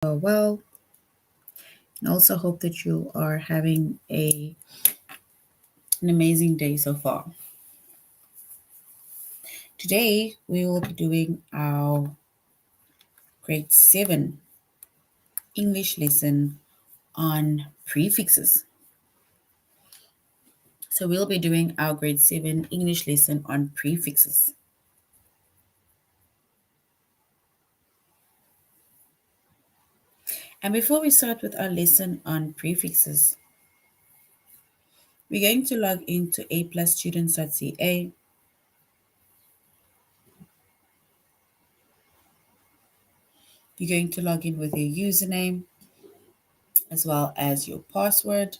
Well, and also hope that you are having an amazing day so far. Today, we will be doing our grade 7 English lesson on prefixes. So, we'll be doing our grade 7 English lesson on prefixes. And before we start with our lesson on prefixes, we're going to log into aplusstudents.ca. You're going to log in with your username as well as your password.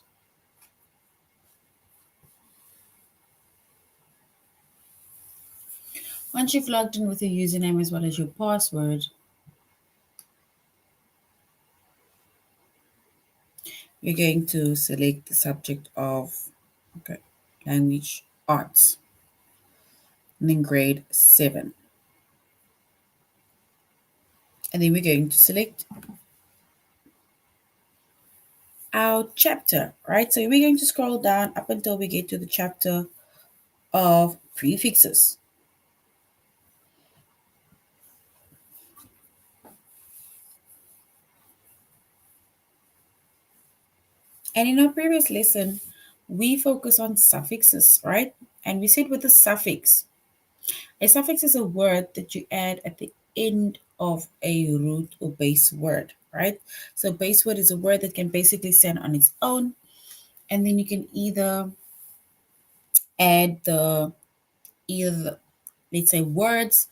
Once you've logged in with your username as well as your password, you're going to select the subject of language arts and then grade 7. And then we're going to select our chapter, right? So we're going to scroll down up until we get to the chapter of prefixes. And in our previous lesson, we focus on suffixes, right? And we said with a suffix is a word that you add at the end of a root or base word, right? So base word is a word that can basically stand on its own, and then you can either add let's say words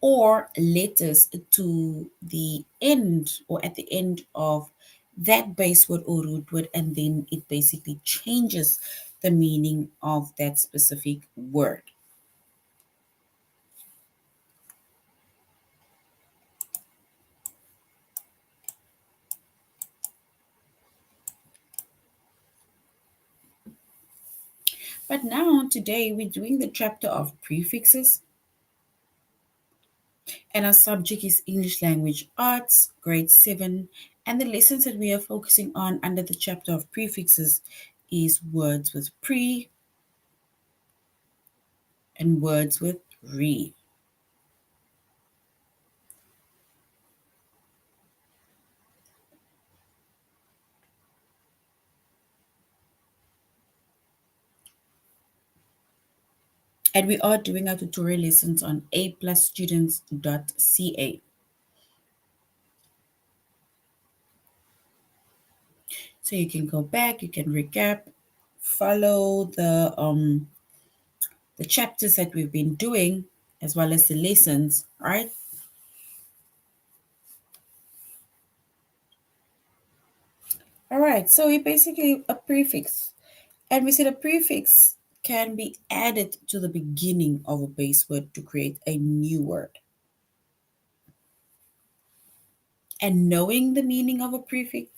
or letters to the end or at the end of that base word or root word, and then it basically changes the meaning of that specific word. But now, today, we're doing the chapter of prefixes, and our subject is English Language Arts, grade 7, and the lessons that we are focusing on under the chapter of prefixes is words with pre and words with re. And we are doing our tutorial lessons on aplusstudents.ca. So you can go back, you can recap, follow the chapters that we've been doing as well as the lessons, right? All right, so we basically a prefix. And we said a prefix can be added to the beginning of a base word to create a new word. And knowing the meaning of a prefix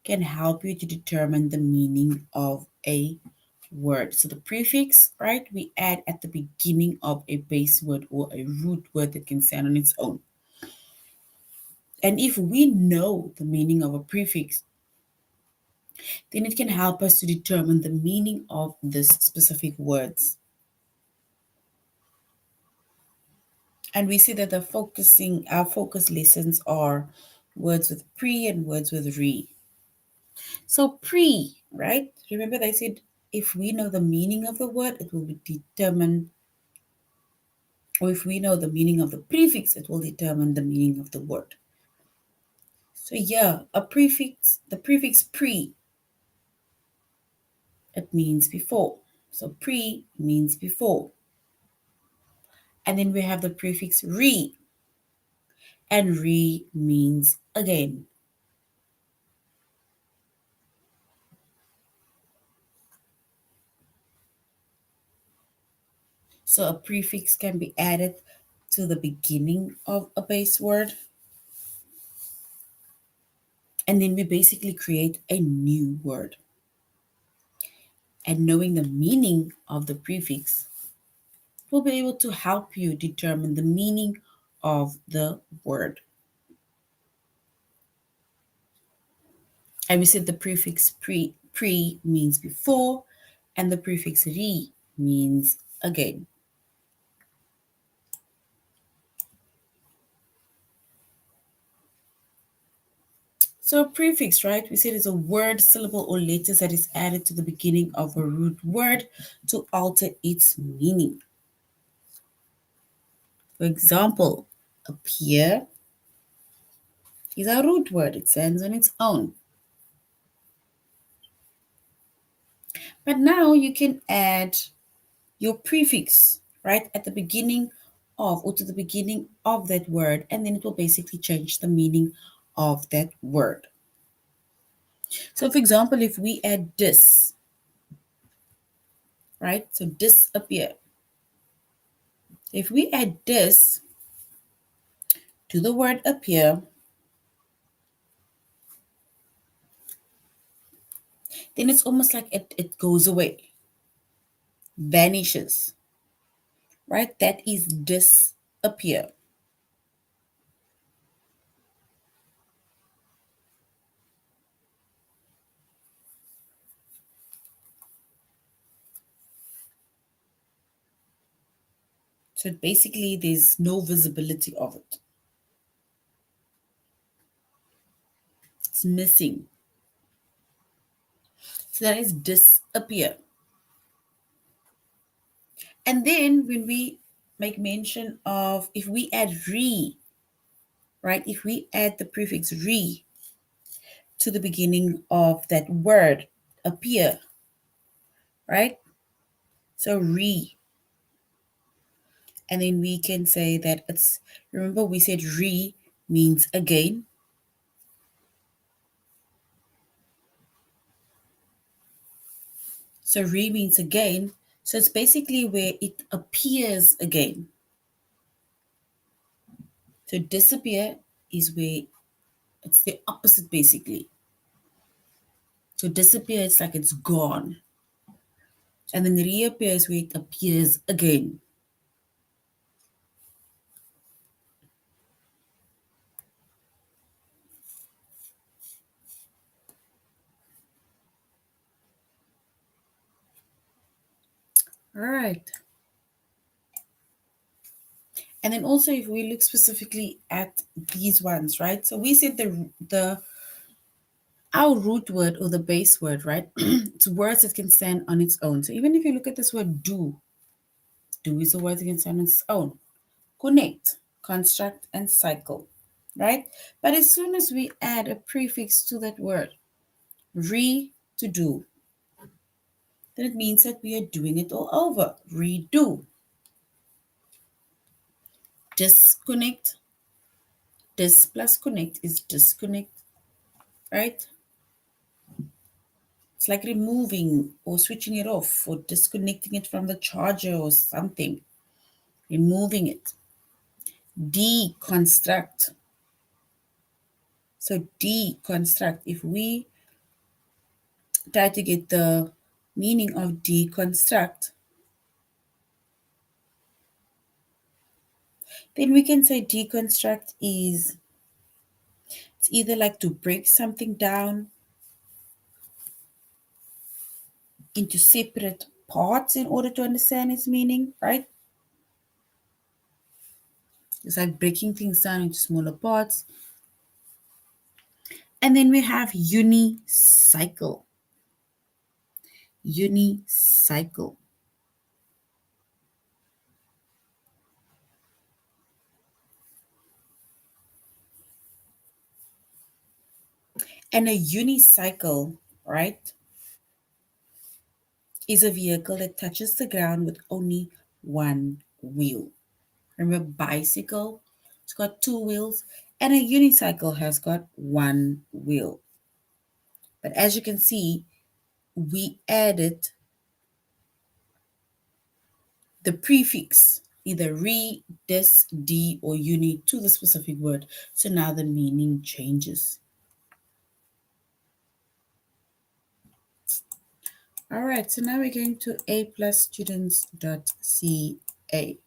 can help you to determine the meaning of a word. So the prefix, right, we add at the beginning of a base word or a root word that can stand on its own. And if we know the meaning of a prefix, then it can help us to determine the meaning of this specific words. And we see that our focus lessons are words with pre and words with re. So pre, right? Remember they said if we know the meaning of the word, it will be determined, or if we know the meaning of the prefix, it will determine the meaning of the word. So yeah, the prefix pre, it means before. So pre means before. And then we have the prefix re, and re means again. So a prefix can be added to the beginning of a base word. And then we basically create a new word. And knowing the meaning of the prefix will be able to help you determine the meaning of the word. And we said the prefix pre means before, and the prefix re means again. So a prefix, right? We said is a word, syllable, or letters that is added to the beginning of a root word to alter its meaning. For example, appear is a root word. It stands on its own. But now you can add your prefix, right, at the beginning of or to the beginning of that word, and then it will basically change the meaning of that word. So, for example, if we add dis, right, so disappear. If we add dis to the word appear, then it's almost like it goes away, vanishes, right? That is disappear. So basically, there's no visibility of it. It's missing. So that is disappear. And then when we make mention of, if we add re, right? If we add the prefix re to the beginning of that word, appear, right? So re. And then we can say that it's, remember we said re means again. So re means again. So it's basically where it appears again. So disappear is where it's the opposite basically. So disappear, it's like it's gone. And then reappears where it appears again. All right. And then also if we look specifically at these ones, right? So we said the our root word or the base word, right? It's words that can stand on its own. So even if you look at this word do is a word that can stand on its own. Connect, construct, and cycle, right? But as soon as we add a prefix to that word, re to do, then it means that we are doing it all over. Redo. Disconnect. Dis plus connect is disconnect, right? It's like removing or switching it off or disconnecting it from the charger or something, removing it. Deconstruct. So, deconstruct, if we try to get the meaning of deconstruct, then we can say deconstruct is it's either like to break something down into separate parts in order to understand its meaning, right? It's like breaking things down into smaller parts. And then we have unicycle. Unicycle. And a unicycle, right, is a vehicle that touches the ground with only one wheel. Remember, bicycle, it's got two wheels, and a unicycle has got one wheel. But as you can see, we added the prefix, either re, dis, d, or uni to the specific word. So now the meaning changes. All right, so now we're going to aplusstudents.ca.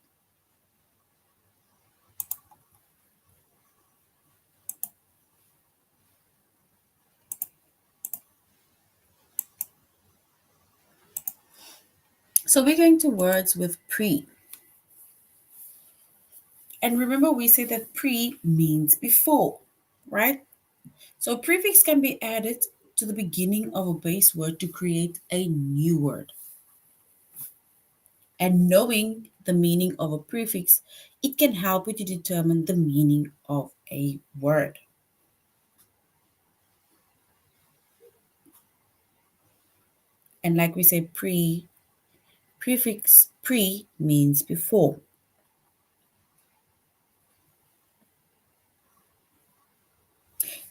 So we're going to words with pre. And remember, we say that pre means before, right? So prefix can be added to the beginning of a base word to create a new word. And knowing the meaning of a prefix, it can help you to determine the meaning of a word. And like we say, prefix pre means before.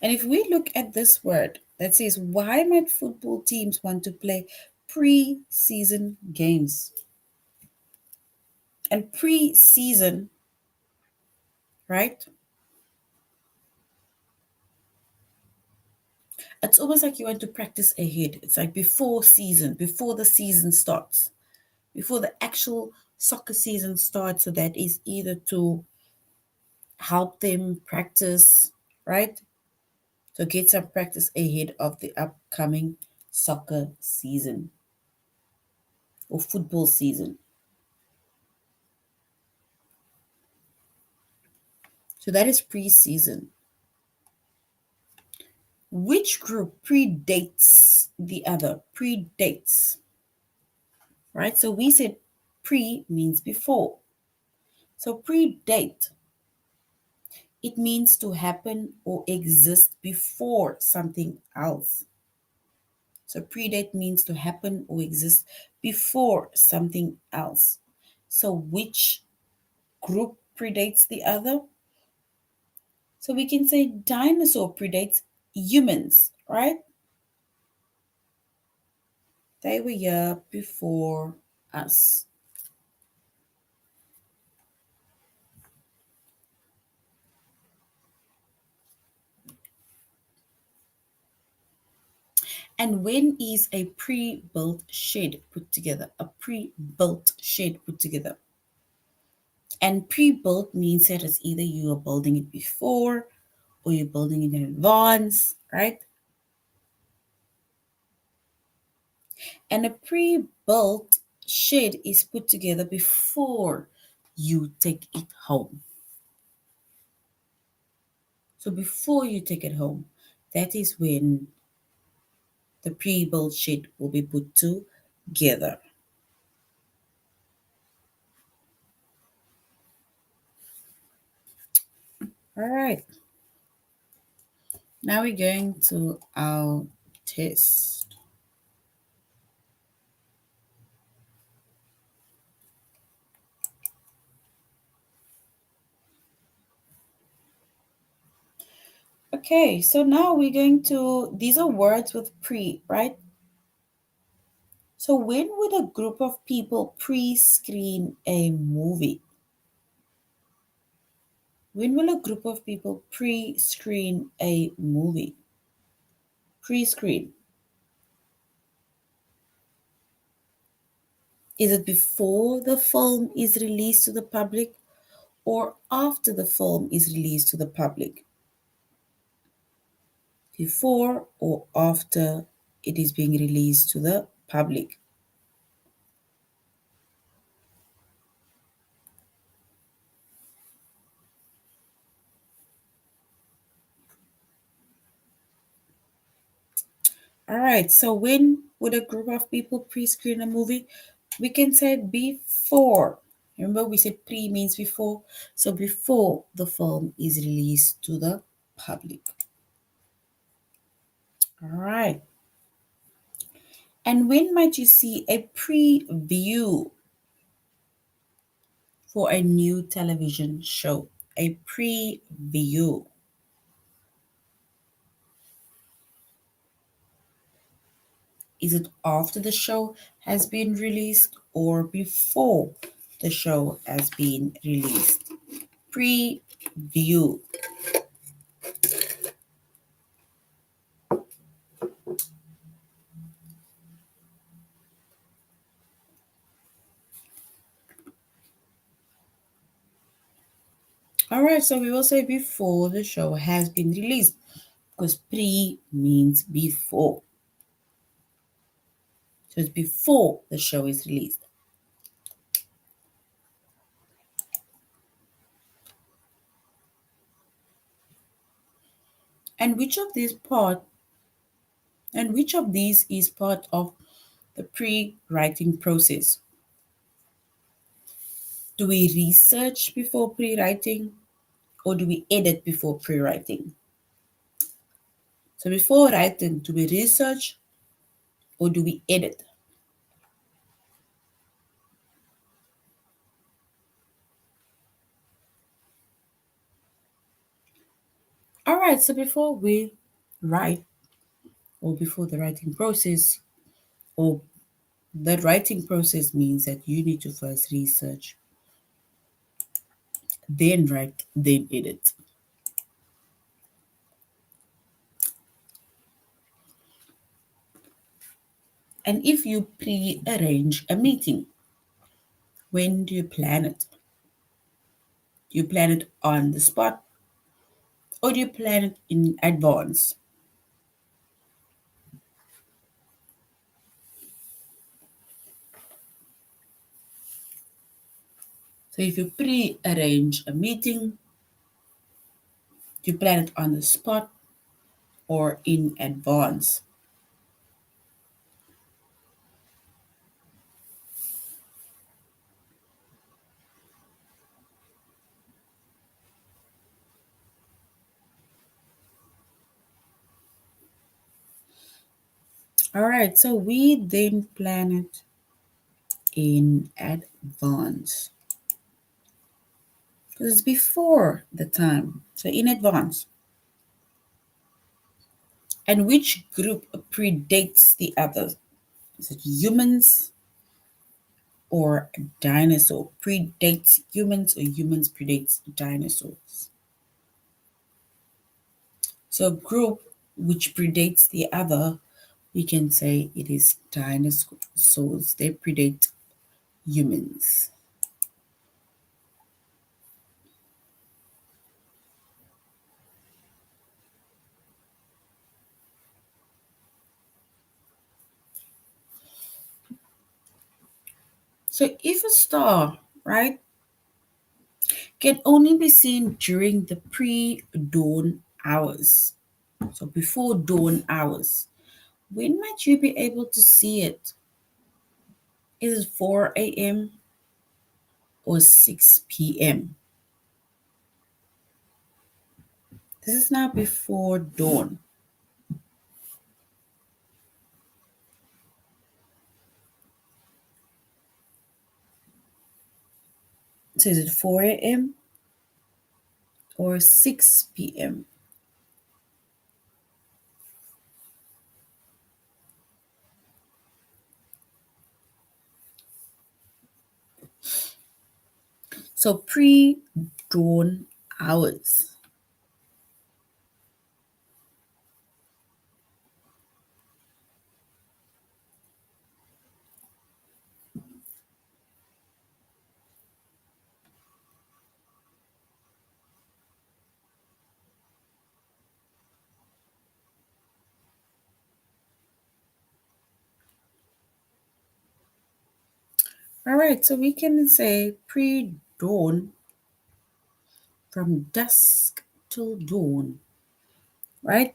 And if we look at this word that says, why might football teams want to play pre-season games? And pre-season, right? It's almost like you want to practice ahead. It's like before season, before the season starts, before the actual soccer season starts. So that is either to help them practice, right? So get some practice ahead of the upcoming soccer season or football season. So that is pre-season. Which group predates the other? Predates, right? So we said pre means before. So predate, it means to happen or exist before something else. So predate means to happen or exist before something else. So which group predates the other? So we can say dinosaur predates humans, right? They were here before us. And when is a pre-built shed put together? A pre-built shed put together. And pre-built means that it's either you are building it before or you're building it in advance, right? And a pre-built shed is put together before you take it home. So before you take it home, that is when the pre-built shed will be put together. All right. Now we're going to our test. Okay, so now we're going to, these are words with pre, right? So when would a group of people pre-screen a movie? When will a group of people pre-screen a movie? Pre-screen. Is it before the film is released to the public or after the film is released to the public? Before or after it is being released to the public? All right, so when would a group of people pre-screen a movie? We can say before. Remember, we said pre means before. So before the film is released to the public. All right. And when might you see a preview for a new television show? A preview. Is it after the show has been released or before the show has been released? Preview. All right, so we will say before the show has been released because pre means before. So it's before the show is released. And which of these is part of the pre-writing process? Do we research before pre-writing or do we edit before pre-writing? So before writing, do we research or do we edit? All right, so before we write or before the writing process, or the writing process means that you need to first research, then write, then edit. And if you pre-arrange a meeting, when do you plan it? Do you plan it on the spot or do you plan it in advance? So if you pre-arrange a meeting, do you plan it on the spot or in advance? All right, so we then plan it in advance because it's before the time, so in advance. And which group predates the others? Is it humans or dinosaur? Predates humans or humans predates dinosaurs? So a group which predates the other, we can say it is dinosaurs. They predate humans. So if a star, right, can only be seen during the pre-dawn hours, so before dawn hours, when might you be able to see it? Is it 4 a.m. or 6 p.m.? This is now before dawn. So is it 4 a.m. or 6 p.m.? So pre-dawn hours. All right, so we can say pre-dawn from dusk till dawn, right?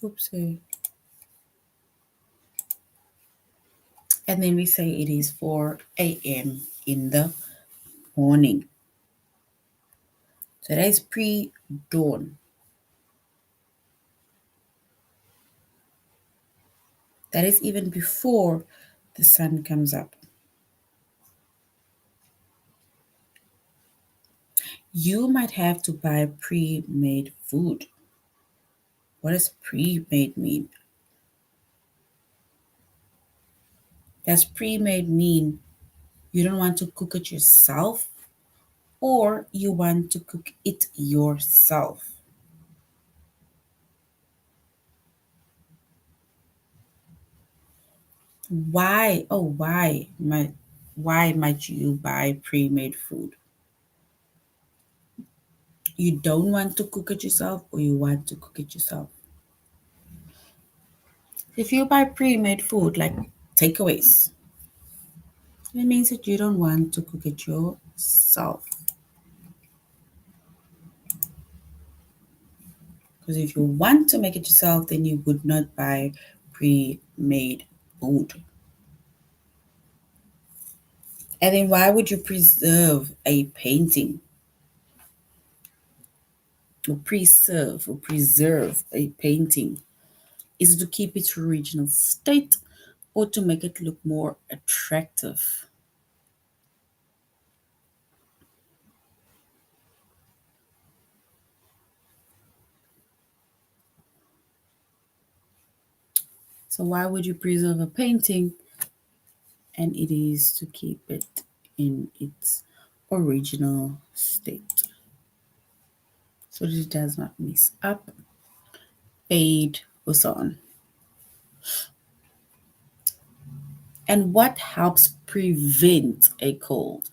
Oopsie. And then we say it is 4 a.m. in the morning. So that is pre-dawn. That is even before the sun comes up. You might have to buy pre-made food. What does pre-made mean? Does pre-made mean you don't want to cook it yourself or you want to cook it yourself? Why? Oh, why? why might you buy pre-made food? You don't want to cook it yourself or you want to cook it yourself? If you buy pre-made food like takeaways, it means that you don't want to cook it yourself. Because if you want to make it yourself, then you would not buy pre-made food. And then why would you preserve a painting or preserve a painting? Is it to keep its original state or to make it look more attractive? So why would you preserve a painting? And it is to keep it in its original state so that it does not mess up, fade, or so on. And what helps prevent a cold?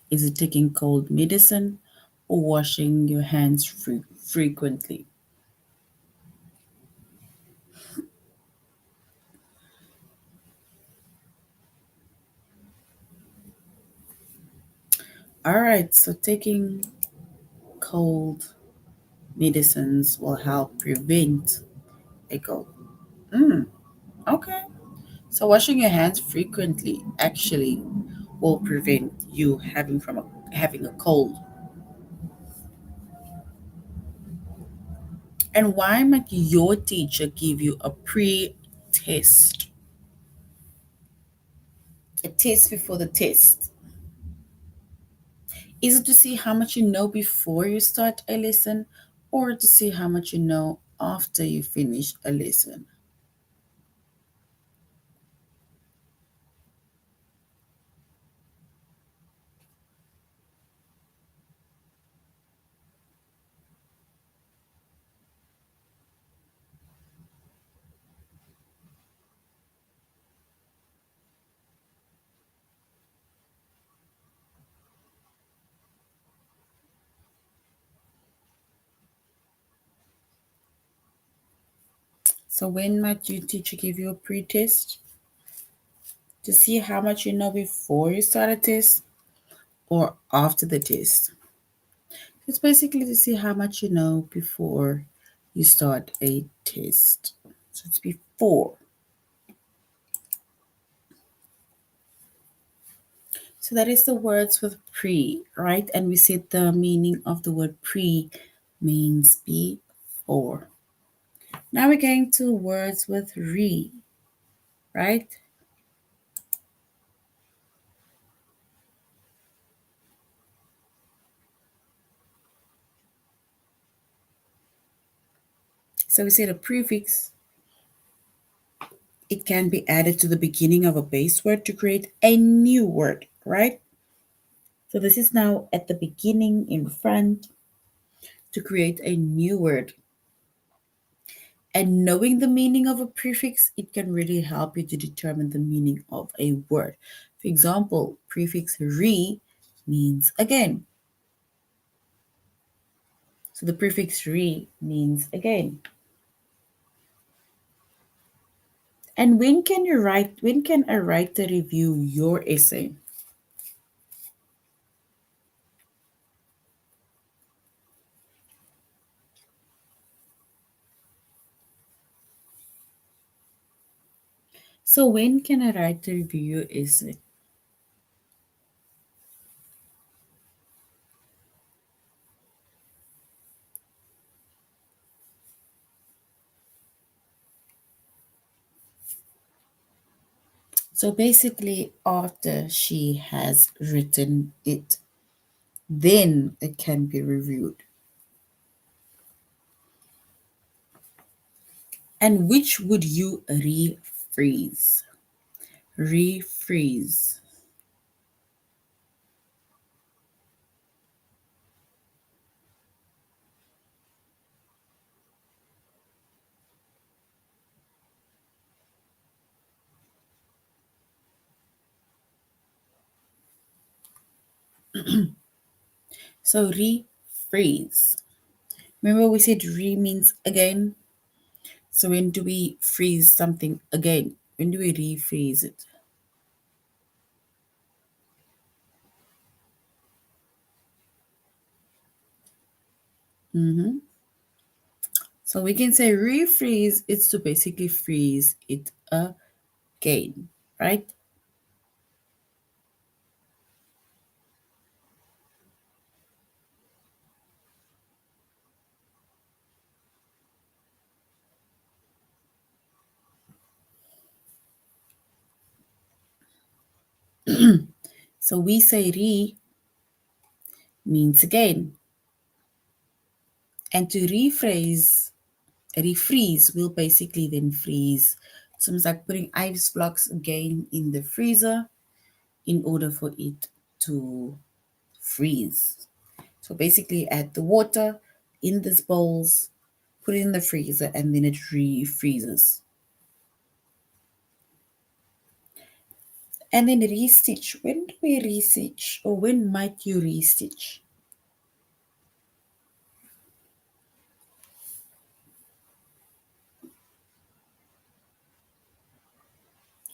Is it taking cold medicine or washing your hands frequently? All right, so taking cold medicines will help prevent a cold. Mm, okay. So washing your hands frequently actually will prevent you having a cold. And why might your teacher give you a pre-test? A test before the test. Is it to see how much you know before you start a lesson or to see how much you know after you finish a lesson? So when might your teacher give you a pre-test? To see how much you know before you start a test or after the test. It's basically to see how much you know before you start a test. So it's before. So that is the words with pre, right? And we said the meaning of the word pre means before. Now we're going to words with re, right? So we said a prefix, it can be added to the beginning of a base word to create a new word, right? So this is now at the beginning in front to create a new word. And knowing the meaning of a prefix, it can really help you to determine the meaning of a word. For example, prefix re means again. So the prefix re means again. And when can a writer review your essay? So when can a writer review your essay? So basically after she has written it, then it can be reviewed. And which would you rephrase? Rephrase. So refreeze. Remember we said re means again. So when do we freeze something again? When do we refreeze it? hmm So we can say refreeze, it's to basically freeze it again, right? So we say re means again. And to refreeze will basically then freeze. So it's like putting ice blocks again in the freezer in order for it to freeze. So basically add the water in these bowls, put it in the freezer, and then it refreezes. And then restitch. When do we restitch, or when might you restitch?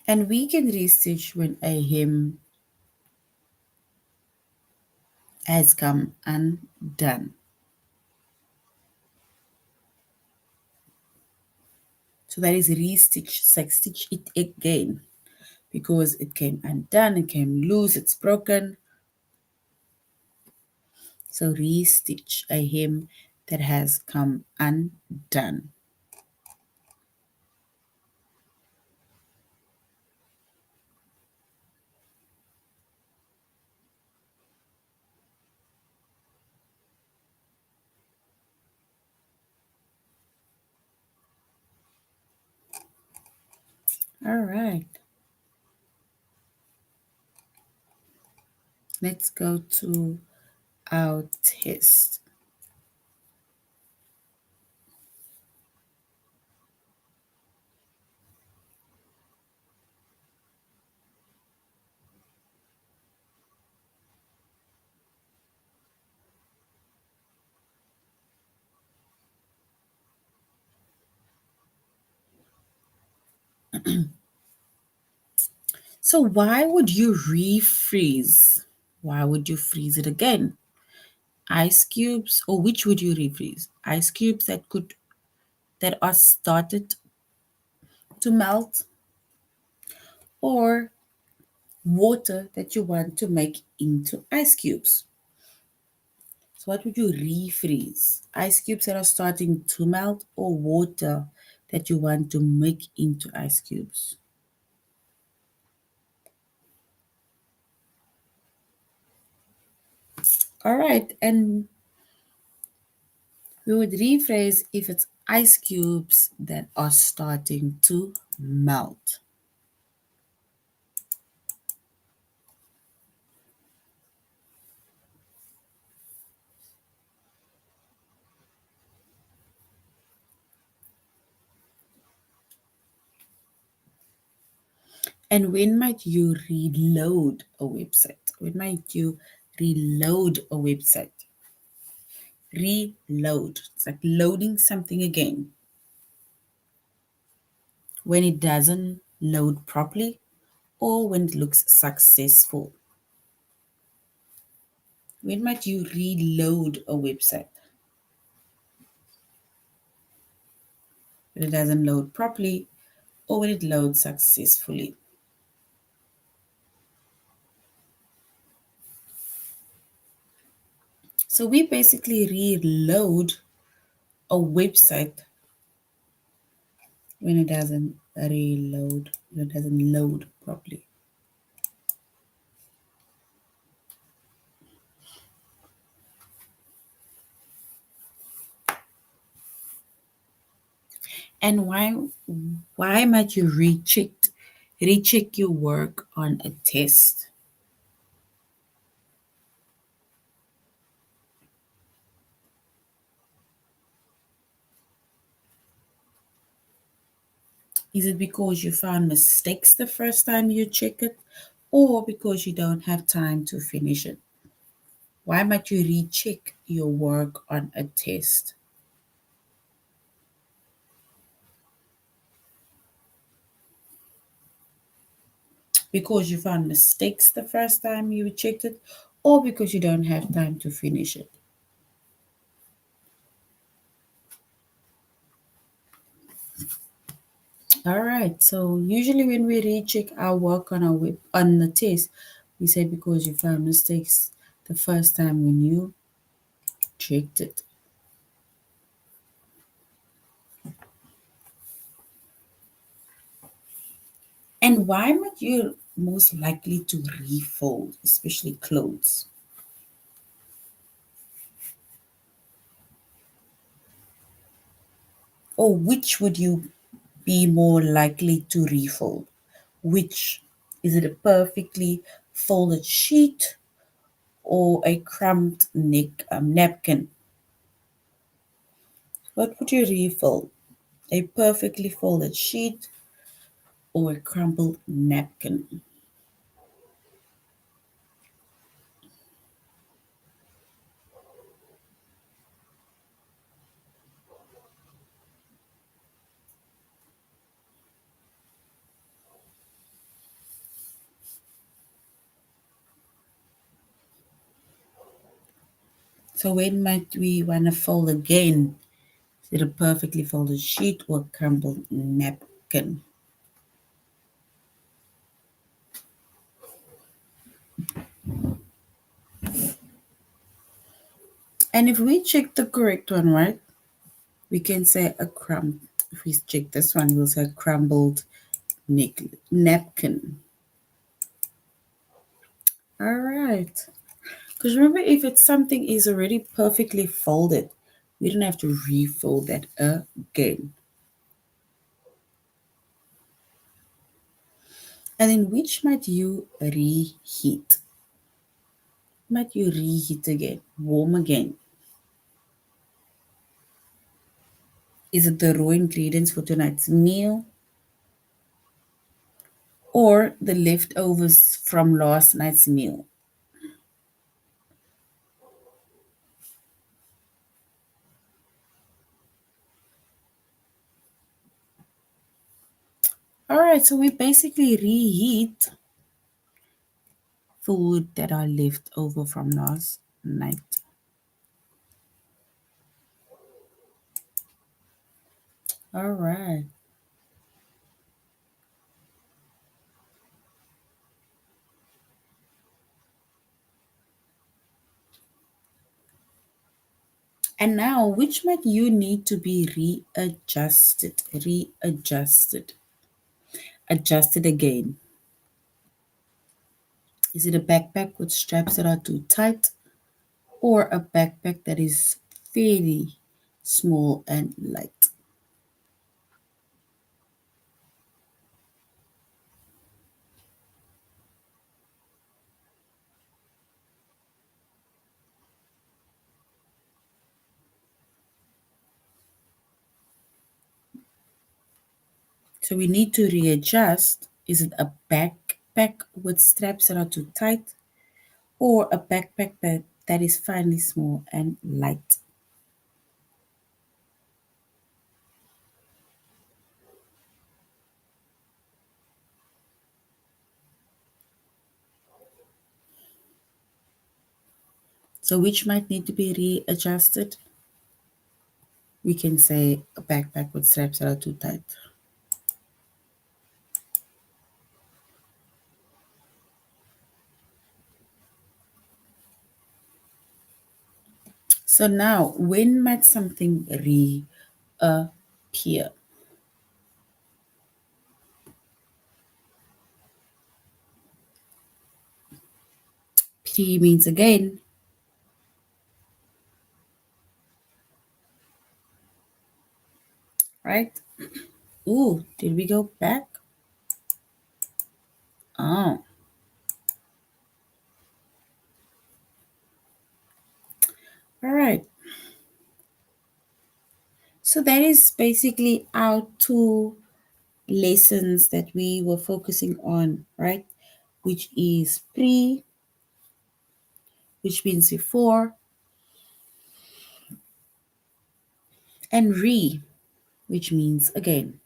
And we can restitch when a hem has come undone. So that is restitch, it's like stitch it again because it came undone, it came loose, it's broken. So restitch a hem that has come undone. All right, let's go to our test. So why would you refreeze? Why would you freeze it again? Ice cubes, or which would you refreeze? Ice cubes that are started to melt, or water that you want to make into ice cubes. So what would you refreeze? Ice cubes that are starting to melt, or water that you want to make into ice cubes? All right, and we would rephrase if it's ice cubes that are starting to melt. And when might you reload a website? When might you reload a website? Reload. It's like loading something again. When it doesn't load properly or when it looks successful. When might you reload a website? When it doesn't load properly or when it loads successfully. So we basically reload a website when it doesn't reload, when it doesn't load properly. And why might you recheck your work on a test? Is it because you found mistakes the first time you check it, or because you don't have time to finish it? Why might you recheck your work on a test? Because you found mistakes the first time you checked it, or because you don't have time to finish it. All right. So usually when we recheck our work on on the test, we say because you found mistakes the first time when you checked it. And why might you most likely to refold, especially clothes? Or which would you be more likely to refold? Which? Is it a perfectly folded sheet or a crumbed napkin? What would you refold? A perfectly folded sheet or a crumpled napkin? So when might we want to fold again? Is it a perfectly folded sheet or a crumpled napkin? And if we check the correct one, right, we can say a crumb. If we check this one, we'll say crumbled napkin. All right. Because remember, if it's something is already perfectly folded, we don't have to refold that again. And then which might you reheat? Might you reheat again, warm again? Is it the raw ingredients for tonight's meal or the leftovers from last night's meal? All right, so we basically reheat food that are left over from last night. All right. And now, which might you need to be adjusted again? Is it a backpack with straps that are too tight or a backpack that is fairly small and light? So we need to readjust. Is it a backpack with straps that are too tight or a backpack that is finely small and light? So which might need to be readjusted? We can say a backpack with straps that are too tight. So now, when might something reappear? P means again, right? Ooh, did we go back? Oh, all right. So that is basically our two lessons that we were focusing on, right? Which is pre which means before, and re, which means again.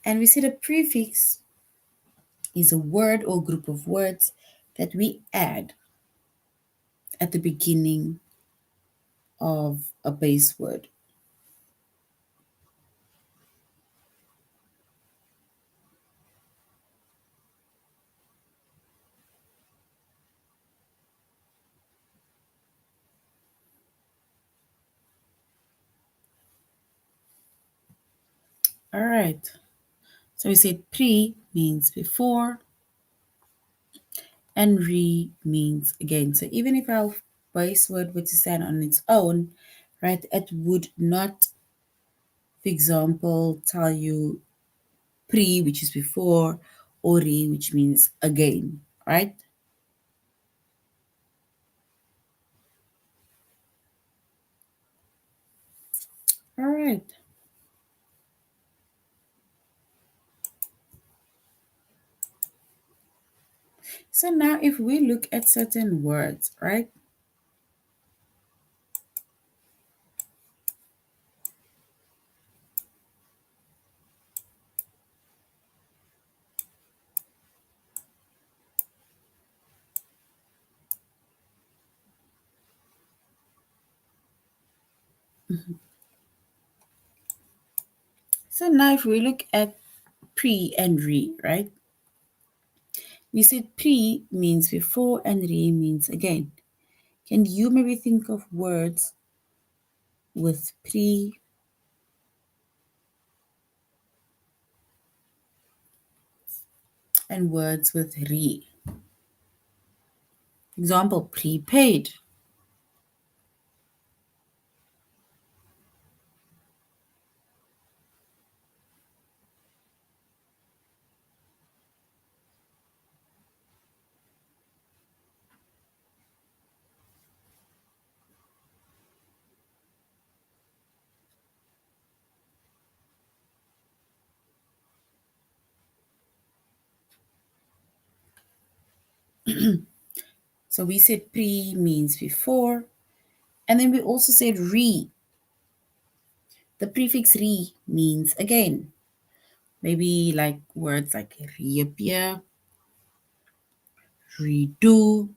And we see the prefix is a word or group of words that we add at the beginning of a base word. All right. So we said pre means before and re means again. So even if our base word were to stand on its own, right, it would not, for example, tell you pre, which is before, or re, which means again, right? All right. So now if we look at certain words, right? So now if we look at pre and re, right? We said pre means before and re means again. Can you maybe think of words with pre and words with re? Example, prepaid. So we said pre means before, and then we also said re. The prefix re means again. Maybe like words like reappear, redo.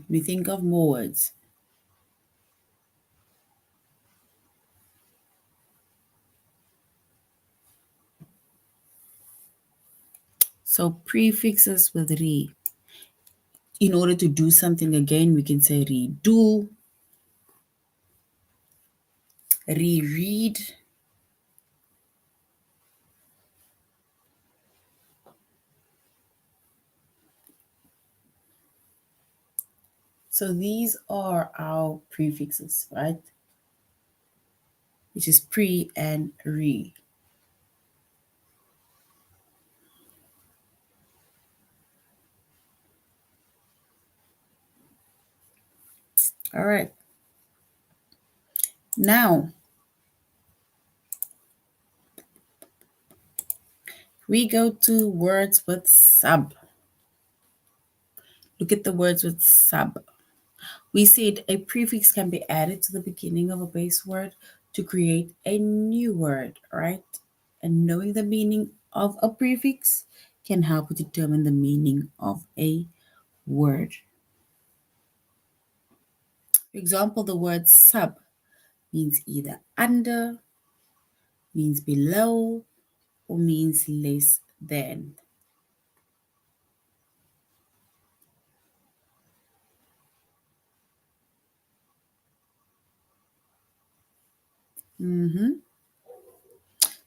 We think of more words. So prefixes with re. In order to do something again, we can say redo, reread. So these are our prefixes, right? Which is pre and re. All right. Now we go to words with sub. Look at the words with sub. We said a prefix can be added to the beginning of a base word to create a new word, right? And knowing the meaning of a prefix can help you determine the meaning of a word. For example, the word sub means either under, means below, or means less than.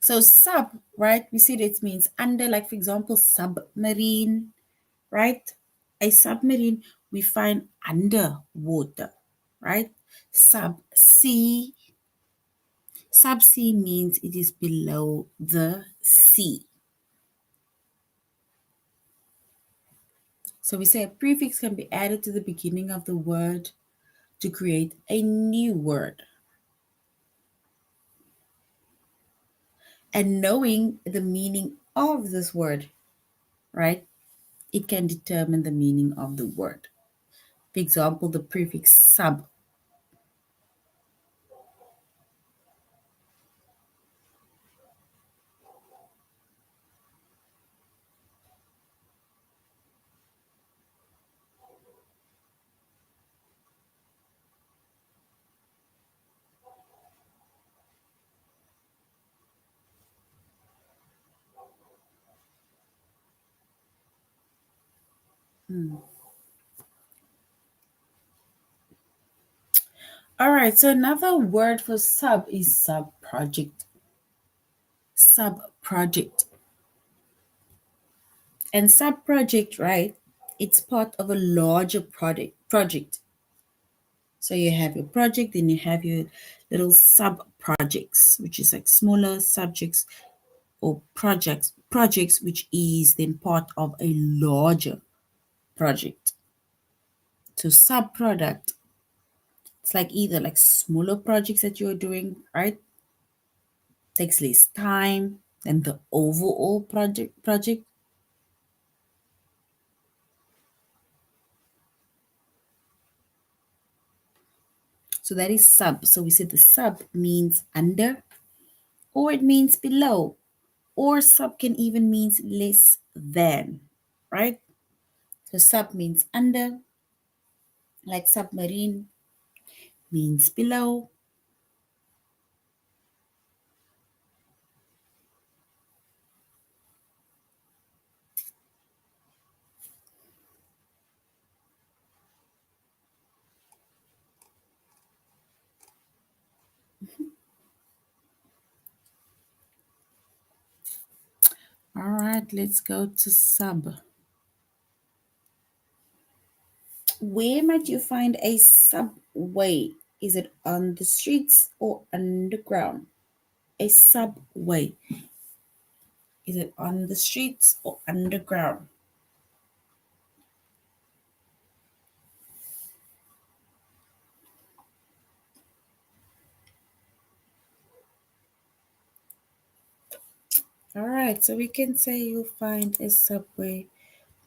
So sub, right? We said it means under, like for example, submarine, right? A submarine we find under water, right? Subsea. Subsea means it is below the sea. So we say a prefix can be added to the beginning of the word to create a new word. And knowing the meaning of this word, right, it can determine the meaning of the word. For example, the prefix sub. All right, so another word for sub is sub project. Sub project. And sub project, right? It's part of a larger project. So you have your project, then you have your little sub projects, which is like smaller subjects or projects which is then part of a larger project. So sub product, it's like either like smaller projects that you're doing, right? Takes less time than the overall project. So that is sub. So we said the sub means under, or it means below, or sub can even means less than, right? So sub means under, like submarine means below. All right, let's go to sub. Where might you find a subway? Is it on the streets or underground? A subway. Is it on the streets or underground? All right, so we can say you'll find a subway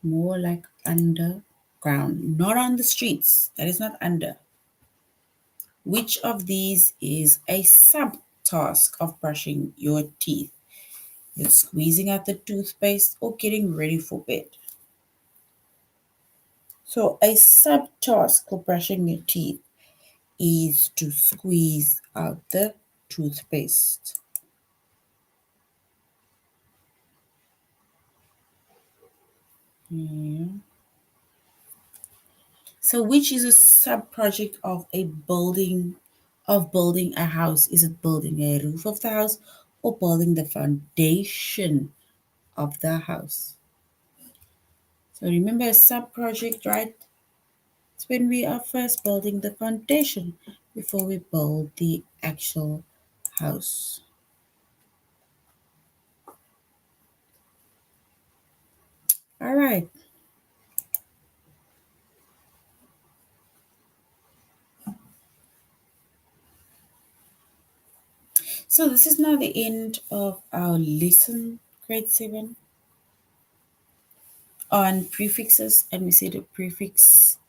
more like underground, not on the streets. That is not under. Which of these is a subtask of brushing your teeth? It's squeezing out the toothpaste or getting ready for bed. So, a subtask of brushing your teeth is to squeeze out the toothpaste. Yeah. So, which is a sub project of a building, of building a house? Is it building a roof of the house or building the foundation of the house? So, remember a sub project, right? It's when we are first building the foundation before we build the actual house. All right. So, this is now the end of our lesson, grade 7, on prefixes. And we said a prefix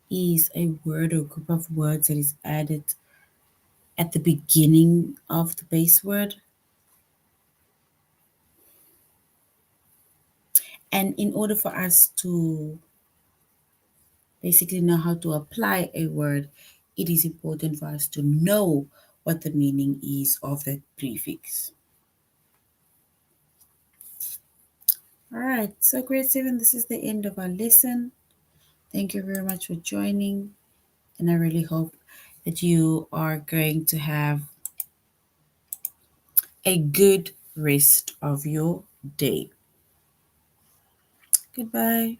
is a word or group of words that is added at the beginning of the base word. And in order for us to basically know how to apply a word, it is important for us to know what the meaning is of that prefix. All right, so grade 7, this is the end of our lesson. Thank you very much for joining, and I really hope that you are going to have a good rest of your day. Goodbye.